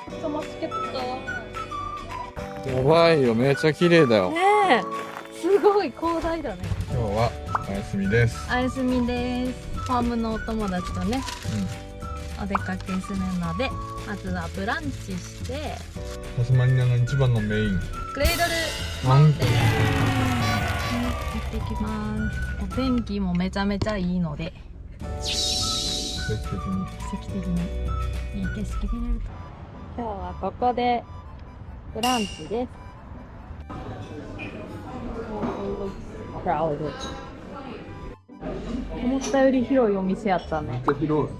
ちゃマスケット。やばいよ、めっちゃ綺麗だよ。ねえ、すごい広大だね。今日はお休みです。お休みです。ファームのお友達とね、お出かけするので、まずはブランチして、タスマニアの一番のメイン。クレードルマウンテン。行ってきます。お天気もめちゃめちゃいいので、奇跡的に。奇跡的にいい景色見れると。今日はここでブランチです。思ったより広いお店やったね。めっちゃ広い。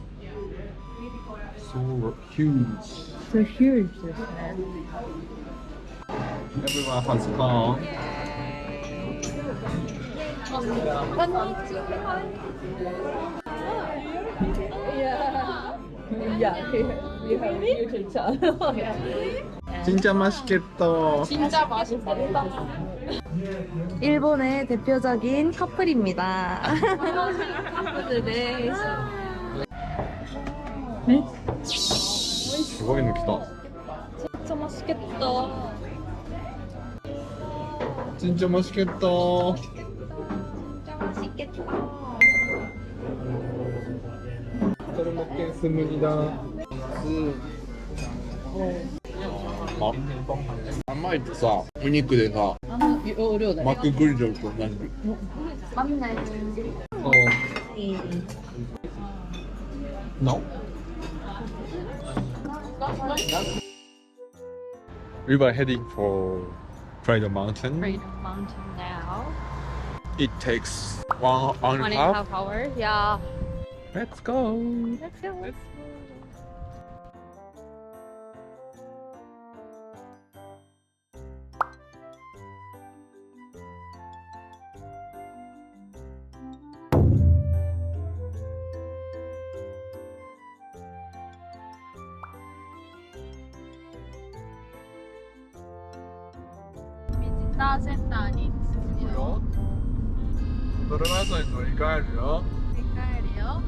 So huge. So huge ですね。Everyone has fun. こんにちは。진짜 맛있겠다. 진짜 맛있겠다. 일본의 대표적인 커플입니다. 커플들. すごいの来た。 진짜 맛있겠다. 진짜 맛있겠다. 맛있겠다. 잘 먹겠습니다.甘いってさ、お肉でさ、容量だね。マックグリドルと同じ。맞네. No? We were heading for Pride Mountain. Great mountain now. It takes one and 1 a and a half. half hours. Yeah. Let's go. Let's go. 비지터 센터に着くよ。ドルマサに乗り換えるよ。振り返るよ。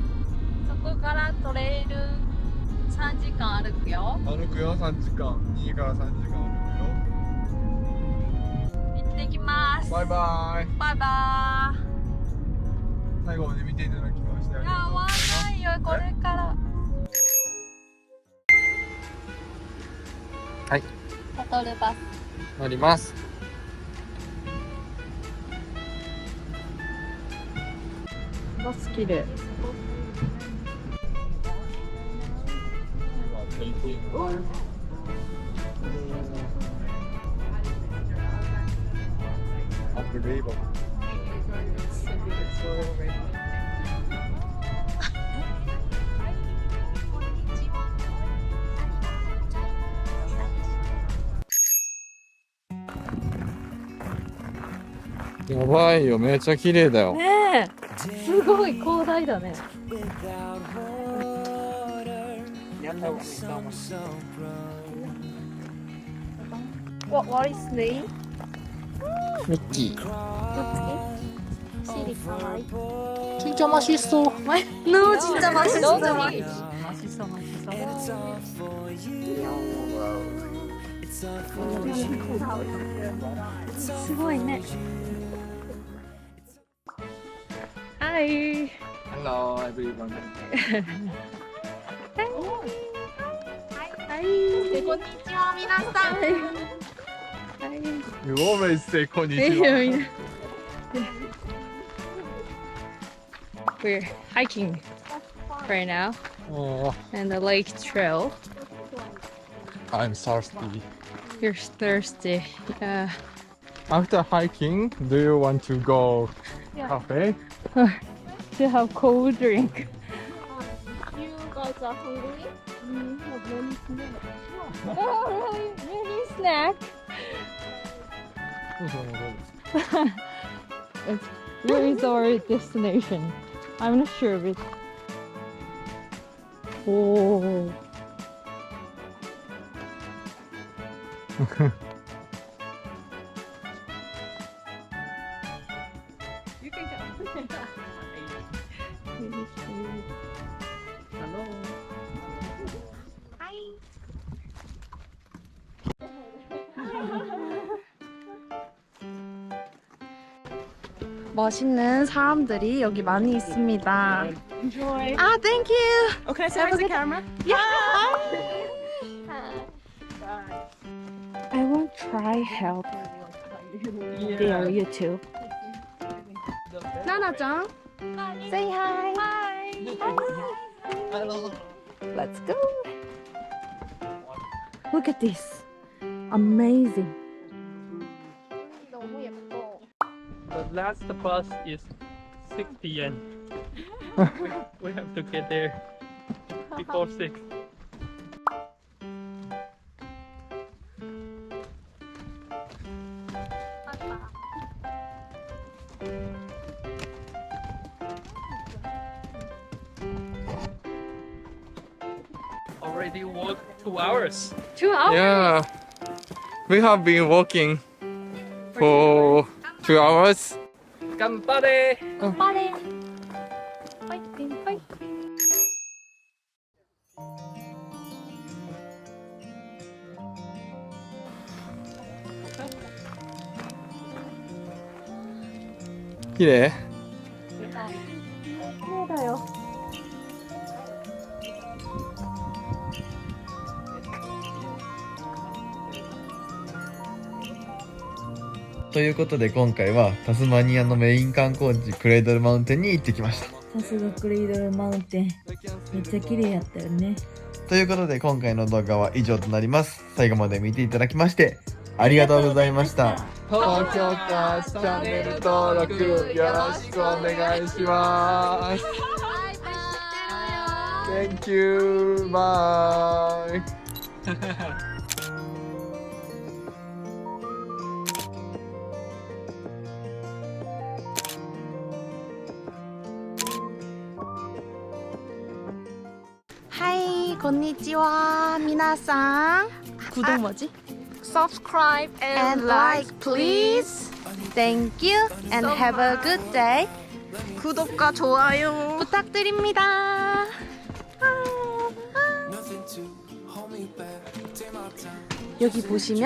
そこからトレイル3時間歩くよ。歩くよ、3時間。2から3時間歩行ってきます。くよ。バイバイ。バイバ最後まで見ていただきましてあーイ。やりがとうごばざいいよ、これから。はい、シャトルバス。乗ります。バス綺麗。Unbelievable.やばいよ、めっちゃ綺麗だよ。ねえ、すごい広大だね。What is name? ミッキー。 시리카이. 진짜 맛있어. 너무 진짜 맛있어. 맛있어.すごいね。Hi. Hello everyone. Hi. こんにちは皆さん。You always say こんにちは。We're hiking right now Oh, in the lake trail. I'm thirsty. You're thirsty. Yeah. After hiking, do you want to go Yeah. cafe? To have cold drink. You guys are hungry? We have many snacks. Oh, really? Mini snack. Where is our destination? I'm not sure of it. Oh. You can go. Hello. Hi. 멋있는 사람들이 여기 많이 있습니다. Enjoy. 아, thank you. Oh, can I say hi to the camera? Yeah. Bye. I won't try help their YouTube. 나나짱, say hi. Let's go. Look at this. Amazing. 너무 예뻐. The last bus is 6 p.m. we have to get there before 6. Already walked 2 hours. 2 hours. Yeah. We have been walking for 2 hours. Ganbare! 빨리. 파이팅, 파이팅. 기래. 힘들어요. ということで今回はタスマニアのメイン観光地クレイドルマウンテンに行ってきました。さすがクレイドルマウンテン、めっちゃ綺麗やったよね。ということで今回の動画は以上となります。最後まで見ていただきましてありがとうございました。高評価、チャンネル登録よろしくお願いします。Thank you. Bye. 하이, 건니치와, 미나상. 구독 뭐지? Subscribe And like, please. Thank you and have a good day. 구독과 좋아요. 부탁드립니다. 여기 보시면